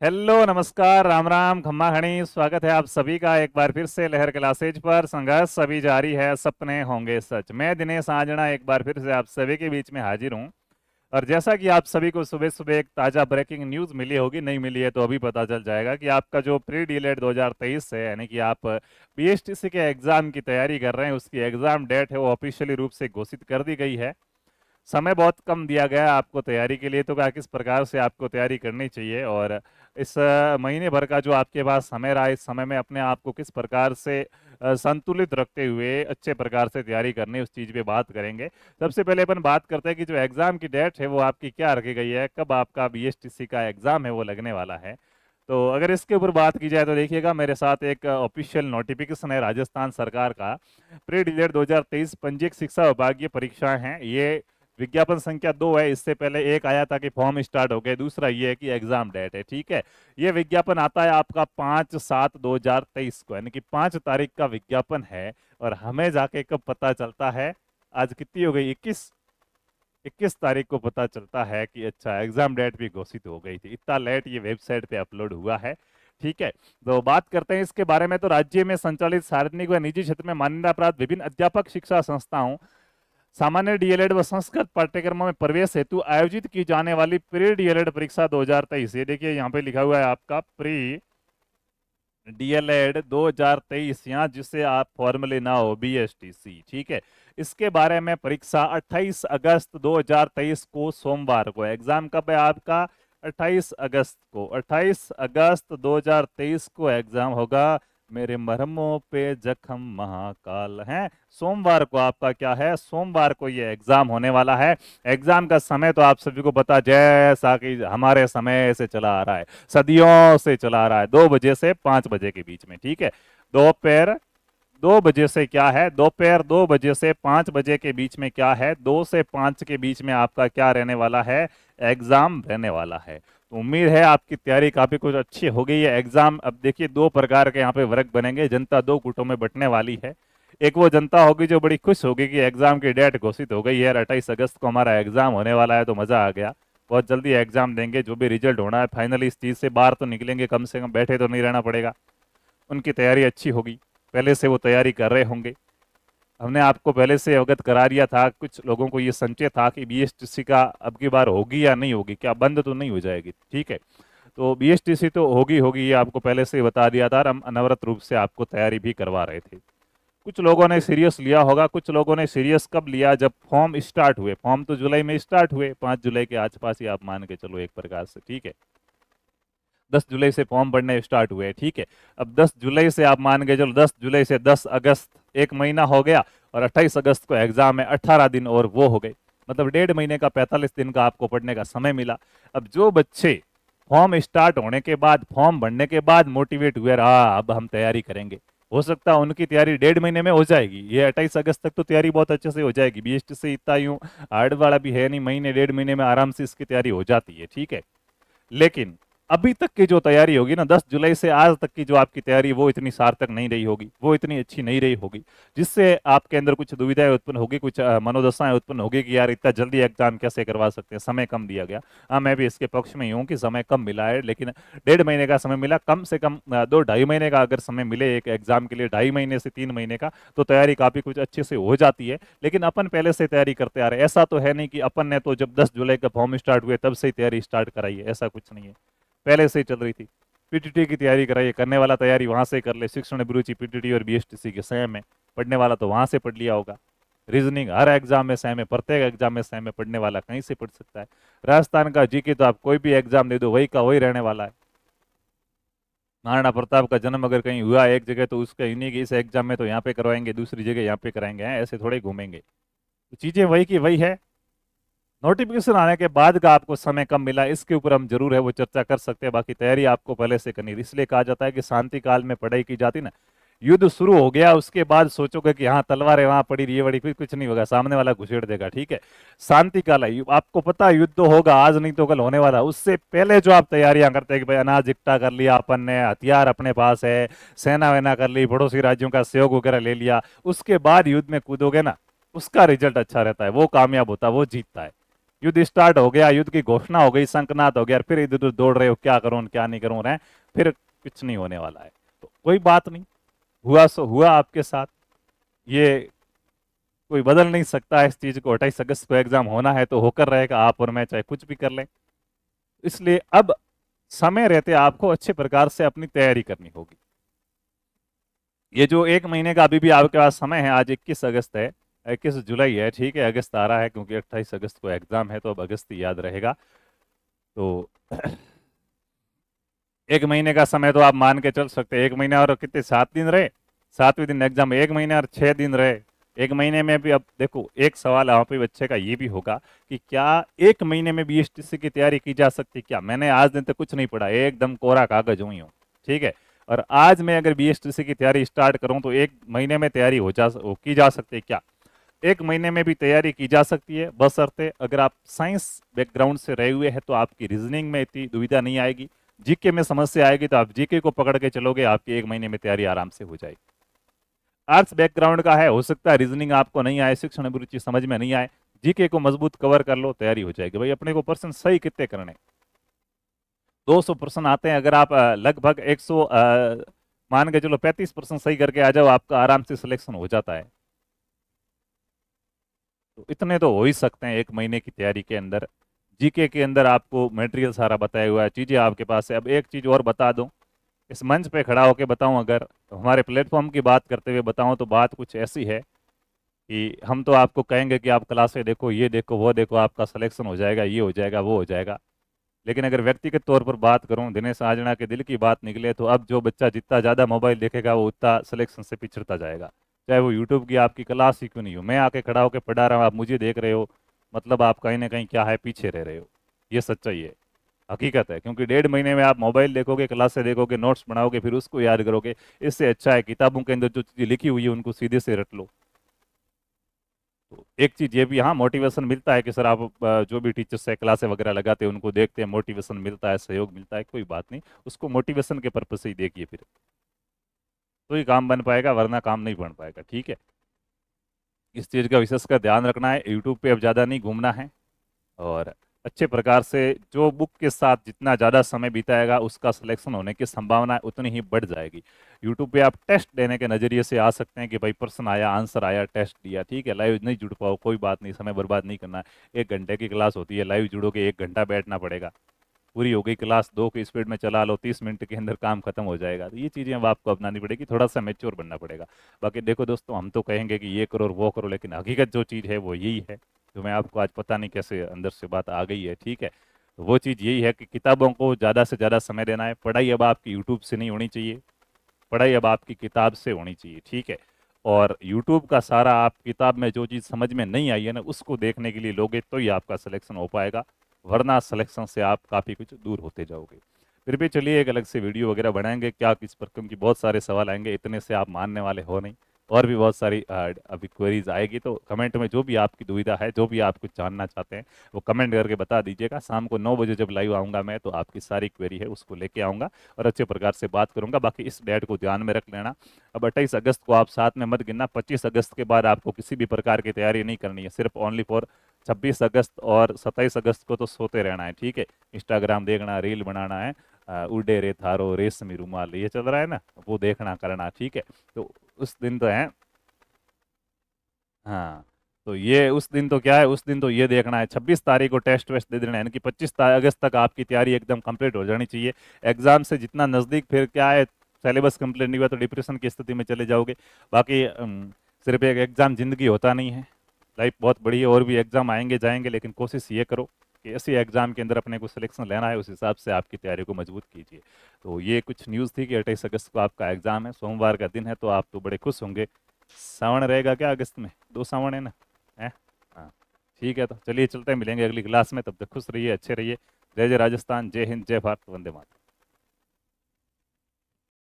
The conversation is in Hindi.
हेलो, नमस्कार, राम राम, खम्मा खणी। स्वागत है आप सभी का एक बार फिर से लहर क्लासेज पर। संघर्ष अभी जारी है, सपने होंगे सच। मैं दिनेश आंजना एक बार फिर से आप सभी के बीच में हाजिर हूँ। और जैसा कि आप सभी को सुबह सुबह एक ताज़ा ब्रेकिंग न्यूज़ मिली होगी, नहीं मिली है तो अभी पता चल जाएगा कि आपका जो प्री डीलेट 2023 है, यानी कि आप बीएसटीसी के एग्ज़ाम की तैयारी कर रहे हैं, उसकी एग्ज़ाम डेट है वो ऑफिशियली रूप से घोषित कर दी गई है। समय बहुत कम दिया गया है आपको तैयारी के लिए, तो क्या किस प्रकार से आपको तैयारी करनी चाहिए और इस महीने भर का जो आपके पास समय रहा, इस समय में अपने आप को किस प्रकार से संतुलित रखते हुए अच्छे प्रकार से तैयारी करनी, उस चीज़ पे बात करेंगे। सबसे पहले अपन बात करते हैं कि जो एग्ज़ाम की डेट है वो आपकी क्या रखी गई है, कब आपका बीएसटीसी का एग्ज़ाम है वो लगने वाला है। तो अगर इसके ऊपर बात की जाए तो देखिएगा, मेरे साथ एक ऑफिशियल नोटिफिकेशन है राजस्थान सरकार का। प्री डीलेट 2023 पंजीयक शिक्षा विभागीय परीक्षाएं हैं ये। विज्ञापन संख्या 2 है, इससे पहले एक आया था कि फॉर्म स्टार्ट हो गए, दूसरा ये है कि एग्जाम डेट है। ठीक है, ये विज्ञापन आता है आपका 5/7/2023 को, यानी कि 5 तारीख का विज्ञापन है। और हमें जाके कब पता चलता है, आज कितनी हो गई, 21 तारीख को पता चलता है कि अच्छा एग्जाम डेट भी घोषित हो गई थी। इतना लेट ये वेबसाइट पे अपलोड हुआ है। ठीक है, तो बात करते हैं इसके बारे में। तो राज्य में संचालित सार्वजनिक व निजी क्षेत्र में मान्यता प्राप्त विभिन्न अध्यापक शिक्षा संस्थाओं सामान्य डीएलएड व संस्कृत पाठ्यक्रमों में प्रवेश हेतु आयोजित की जाने वाली प्री डीएलएड परीक्षा 2023, ये देखिए यहाँ पे लिखा हुआ है आपका प्री डीएलएड 2023, यहाँ जिसे आप फॉर्मली ना हो बीएसटीसी। ठीक है, इसके बारे में परीक्षा 28 अगस्त 2023 को सोमवार को। एग्जाम कब है आपका, 28 अगस्त को। 28 अगस्त 2023 को एग्जाम होगा। मेरे मरहमों पे जख्म महाकाल हैं। सोमवार को आपका क्या है, सोमवार को ये एग्जाम होने वाला है। एग्जाम का समय तो आप सभी को पता, जैसा कि हमारे समय से चला आ रहा है, सदियों से चला आ रहा है, 2 बजे से 5 बजे के बीच में। ठीक है, दोपहर 2 बजे से क्या है, दोपहर 2 बजे से 5 बजे के बीच में क्या है, 2 से 5 के बीच में आपका क्या रहने वाला है, एग्जाम रहने वाला है। तो उम्मीद है आपकी तैयारी काफी कुछ अच्छी हो गई है। एग्जाम, अब देखिए 2 प्रकार के यहाँ पे वर्ग बनेंगे। जनता 2 गुटों में बंटने वाली है। एक वो जनता होगी जो बड़ी खुश होगी कि एग्जाम की डेट घोषित हो गई है, 28 अगस्त को हमारा एग्जाम होने वाला है, तो मजा आ गया, बहुत जल्दी एग्जाम देंगे, जो भी रिजल्ट होना है फाइनली इस चीज से बाहर तो निकलेंगे, कम से कम बैठे तो नहीं रहना पड़ेगा। उनकी तैयारी अच्छी होगी, पहले से वो तैयारी कर रहे होंगे। हमने आपको पहले से अवगत करा दिया था, कुछ लोगों को ये संशय था कि बीएसटीसी का अब की बार होगी या नहीं होगी, क्या बंद तो नहीं हो जाएगी। ठीक है, तो बीएसटीसी तो होगी होगी, ये आपको पहले से बता दिया था और हम अनवरत रूप से आपको तैयारी भी करवा रहे थे। कुछ लोगों ने सीरियस लिया होगा, कुछ लोगों ने सीरियस कब लिया, जब फॉर्म स्टार्ट हुए। फॉर्म तो जुलाई में स्टार्ट हुए, 5 जुलाई के आसपास ही आप मान के चलो एक प्रकार से। ठीक है, 10 जुलाई से फॉर्म भरने स्टार्ट हुए। ठीक है, अब 10 जुलाई से आप मान के चलो, 10 जुलाई से 10 अगस्त, एक महीना हो गया, और 28 अगस्त को एग्जाम है, 18 दिन और वो हो गए, मतलब 1.5 महीने का 45 दिन का आपको पढ़ने का समय मिला। अब जो बच्चे फॉर्म स्टार्ट होने के बाद, फॉर्म भरने के बाद मोटिवेट हुए, रहा अब हम तैयारी करेंगे, हो सकता है उनकी तैयारी 1.5 महीने में हो जाएगी। ये 28 अगस्त तक तो तैयारी बहुत अच्छे से हो जाएगी। बीएसटी से इतना यूं हार्ड वाला भी है नहीं, महीने 1.5 महीने में आराम से इसकी तैयारी हो जाती है। ठीक है, लेकिन अभी तक की जो तैयारी होगी ना, 10 जुलाई से आज तक की जो आपकी तैयारी, वो इतनी सार्थक नहीं रही होगी, वो इतनी अच्छी नहीं रही होगी, जिससे आपके अंदर कुछ दुविधाएं उत्पन्न होगी, कुछ मनोदशाएं उत्पन्न होगी कि यार इतना जल्दी एग्जाम कैसे करवा सकते हैं, समय कम दिया गया। हाँ, मैं भी इसके पक्ष में ही हूँ कि समय कम मिला है, लेकिन 1.5 महीने का समय मिला, कम से कम 2-2.5 महीने का अगर समय मिले एक एग्जाम के लिए, 2.5 महीने से 3 महीने का, तो तैयारी काफी कुछ अच्छे से हो जाती है। लेकिन अपन पहले से तैयारी करते आ रहे हैं, ऐसा तो है नहीं कि अपन ने तो जब 10 जुलाई का फॉर्म स्टार्ट हुए तब से ही तैयारी स्टार्ट कराई है, ऐसा कुछ नहीं है, पहले से ही चल रही थी। पीटीटी की तैयारी कराइए, करने वाला तैयारी वहां से कर ले, शिक्षण अभिरुचि पीटीटी और बीएसटीसी के सेम है, पढ़ने वाला तो वहां से पढ़ लिया होगा। रीजनिंग हर एग्जाम में सेम है, प्रत्येक एग्जाम में सेम है, पढ़ने वाला कहीं से पढ़ सकता है। राजस्थान का जीके तो आप कोई भी एग्जाम दे दो, वही का वही रहने वाला है। महाराणा प्रताप का जन्म अगर कहीं हुआ एक जगह, तो उसका इन्हीं के इस एग्जाम में तो यहाँ पे करवाएंगे, दूसरी जगह यहाँ पे कराएंगे, ऐसे थोड़े घूमेंगे। तो चीजें वही की वही है। नोटिफिकेशन आने के बाद का आपको समय कम मिला, इसके ऊपर हम जरूर है वो चर्चा कर सकते हैं। बाकी तैयारी आपको पहले से करनी, इसलिए कहा जाता है कि शांति काल में पढ़ाई की जाती ना। युद्ध शुरू हो गया उसके बाद सोचोगे कि हाँ तलवार है वहां पड़ी रही है बड़ी, फिर कुछ नहीं होगा, सामने वाला घुसेड़ देगा। ठीक है, शांति काल है, आपको पता है युद्ध होगा, आज नहीं तो कल होने वाला। उससे पहले जो आप तैयारियां करते हैं कि भाई अनाज इकट्ठा कर लिया अपन ने, हथियार अपने पास है, सेना वेना कर ली, पड़ोसी राज्यों का सहयोग वगैरह ले लिया, उसके बाद युद्ध में कूदोगे ना, उसका रिजल्ट अच्छा रहता है, वो कामयाब होता है, वो जीतता है। युद्ध स्टार्ट हो गया, युद्ध की घोषणा हो गई, शंखनाद हो गया, फिर इधर उधर दौड़ रहे हो क्या करूं क्या नहीं करूं रहे, फिर कुछ नहीं होने वाला है। तो कोई बात नहीं, हुआ सो हुआ आपके साथ, ये कोई बदल नहीं सकता है इस चीज को। 28 अगस्त को एग्जाम होना है तो होकर रहेगा, आप और मैं चाहे कुछ भी कर लें। इसलिए अब समय रहते आपको अच्छे प्रकार से अपनी तैयारी करनी होगी। ये जो 1 महीने का अभी भी आपके पास समय है, आज 21 अगस्त है, 21 जुलाई है, ठीक है, अगस्त आ रहा है क्योंकि 28 अगस्त को एग्जाम है, तो अब अगस्त ही याद रहेगा। तो 1 महीने का समय तो आप मान के चल सकते हैं। 1 महीना और कितने, 7 दिन रहे, 7वें दिन एग्जाम, 1 महीने और 6 दिन रहे। 1 महीने में भी अब देखो, एक सवाल यहाँ पे बच्चे का ये भी होगा कि क्या 1 महीने में बीएसटीसी की तैयारी की जा सकती है क्या? मैंने आज दिन तक कुछ नहीं पढ़ा, एकदम कोरा कागज हुई हूँ, ठीक है। और आज मैं अगर बीएसटीसी की तैयारी स्टार्ट करूं तो 1 महीने में तैयारी की जा सकती है क्या? 1 महीने में भी तैयारी की जा सकती है, बशर्ते अगर आप साइंस बैकग्राउंड से रहे हुए हैं तो आपकी रीजनिंग में इतनी दुविधा नहीं आएगी। जीके में समस्या आएगी तो आप जीके को पकड़ के चलोगे, आपकी 1 महीने में तैयारी आराम से हो जाएगी। आर्ट्स बैकग्राउंड का है, हो सकता है रीजनिंग आपको नहीं आए, शिक्षण अभिरुचि समझ में नहीं आए, जीके को मजबूत कवर कर लो, तैयारी हो जाएगी। भाई अपने को पर्सन सही कितने करने, 200% आते हैं। अगर आप लगभग 100 मान के चलो 35% सही करके आ जाओ, आपका आराम से सिलेक्शन हो जाता है। तो इतने तो हो ही सकते हैं 1 महीने की तैयारी के अंदर। जीके के अंदर आपको मटेरियल सारा बताया हुआ है, चीजें आपके पास है। अब एक चीज और बता दूं, इस मंच पे खड़ा होकर बताऊं, अगर हमारे प्लेटफॉर्म की बात करते हुए बताऊं, तो बात कुछ ऐसी है कि हम तो आपको कहेंगे कि आप क्लासें देखो, ये देखो, वो देखो, आपका सिलेक्शन हो जाएगा, ये हो जाएगा, वो हो जाएगा। लेकिन अगर व्यक्तिगत तौर पर बात करूं, दिनेश आजना के दिल की बात निकले, तो अब जो बच्चा जितना ज़्यादा मोबाइल देखेगा वो उतना सिलेक्शन से पिछड़ता जाएगा। चाहे वो यूट्यूब की आपकी क्लास ही क्यों नहीं हो, मैं आके खड़ा होकर पढ़ा रहा हूँ, आप मुझे देख रहे हो, मतलब आप कहीं ना कहीं क्या है, पीछे रह रहे हो। ये सच्चाई है, हकीकत है। क्योंकि 1.5 महीने में आप मोबाइल देखोगे, क्लासें देखोगे, नोट्स बनाओगे, फिर उसको याद करोगे। इससे अच्छा है किताबों के अंदर जो चीज़ें लिखी हुई है उनको सीधे से रट लो। तो एक चीज ये भी, हाँ, मोटिवेशन मिलता है कि सर आप जो भी टीचर्स है क्लासें वगैरह लगाते हैं उनको देखते हैं, मोटिवेशन मिलता है, सहयोग मिलता है, कोई बात नहीं, उसको मोटिवेशन के पर्पज से ही देखिए, फिर तो ही काम बन पाएगा, वरना काम नहीं बन पाएगा, ठीक है। इस चीज का विशेष कर ध्यान रखना है, यूट्यूब पे अब ज्यादा नहीं घूमना है, और अच्छे प्रकार से जो बुक के साथ जितना ज़्यादा समय बिताएगा उसका सिलेक्शन होने की संभावना उतनी ही बढ़ जाएगी। यूट्यूब पे आप टेस्ट देने के नज़रिए से आ सकते हैं कि भाई प्रश्न आया, आंसर आया, टेस्ट दिया, ठीक है। लाइव नहीं जुड़ पाओ, कोई बात नहीं, समय बर्बाद नहीं करना है। 1 घंटे की क्लास होती है, लाइव जुड़ोगे 1 घंटा बैठना पड़ेगा, पूरी हो गई क्लास, 2 की स्पीड में चला लो, 30 मिनट के अंदर काम खत्म हो जाएगा। तो ये चीज़ें अब आपको अपनानी पड़ेगी, थोड़ा सा मेच्योर बनना पड़ेगा। बाकी देखो दोस्तों, हम तो कहेंगे कि ये करो और वो करो, लेकिन हकीकत जो चीज़ है वो यही है, जो मैं आपको आज पता नहीं कैसे अंदर से बात आ गई है, ठीक है। तो वो चीज़ यही है कि किताबों को ज़्यादा से ज़्यादा समय देना है। पढ़ाई अब आपकी यूट्यूब से नहीं होनी चाहिए, पढ़ाई अब आपकी किताब से होनी चाहिए, ठीक है। और यूट्यूब का सारा, आप किताब में जो चीज़ समझ में नहीं आई है ना, उसको देखने के लिए लोगे तो ही आपका सिलेक्शन हो पाएगा, वरना सिलेक्शन से आप काफ़ी कुछ दूर होते जाओगे। फिर भी चलिए एक अलग से वीडियो वगैरह बनाएंगे, क्या किस प्रकार की बहुत सारे सवाल आएंगे, इतने से आप मानने वाले हो नहीं, और भी बहुत सारी अभी क्वेरीज आएगी। तो कमेंट में जो भी आपकी दुविधा है, जो भी आप कुछ जानना चाहते हैं, वो कमेंट करके बता दीजिएगा। शाम को 9 बजे जब लाइव आऊँगा मैं, तो आपकी सारी क्वेरी है उसको लेके आऊँगा और अच्छे प्रकार से बात करूँगा। बाकी इस डेट को ध्यान में रख लेना, अब 28 अगस्त को आप साथ में मत गिनना, 25 अगस्त के बाद आपको किसी भी प्रकार की तैयारी नहीं करनी है, सिर्फ ओनली फॉर 26 अगस्त और 27 अगस्त को तो सोते रहना है, ठीक है। इंस्टाग्राम देखना, रील बनाना है, उड़े रे थारो रेशमी रुमाल, ये चल रहा है ना, वो देखना करना, ठीक है। तो उस दिन तो है, हाँ, तो ये उस दिन तो क्या है, उस दिन तो ये देखना है, 26 तारीख को टेस्ट वेस्ट दे देना है, यानी कि 25 अगस्त तक आपकी तैयारी एकदम कंप्लीट हो जानी चाहिए। एग्जाम से जितना नज़दीक, फिर क्या है, सिलेबस कंप्लीट नहीं हुआ तो डिप्रेशन की स्थिति में चले जाओगे। बाकी सिर्फ एक एग्जाम जिंदगी होता नहीं है, लाइफ बहुत बड़ी है, और भी एग्जाम आएंगे जाएंगे, लेकिन कोशिश ये करो कि ऐसे एग्जाम के अंदर अपने को सिलेक्शन लेना है, उस हिसाब से आपकी तैयारी को मजबूत कीजिए। तो ये कुछ न्यूज़ थी कि 28 अगस्त को आपका एग्जाम है, सोमवार का दिन है, तो आप तो बड़े खुश होंगे। सावन रहेगा क्या अगस्त में? 2 सावन है ना, है? हाँ, ठीक है, तो चलिए चलते हैं, मिलेंगे अगली क्लास में, तब तक खुश रहिए, अच्छे रहिए। जय जय राजस्थान, जय हिंद, जय भारत, वंदे मातरम।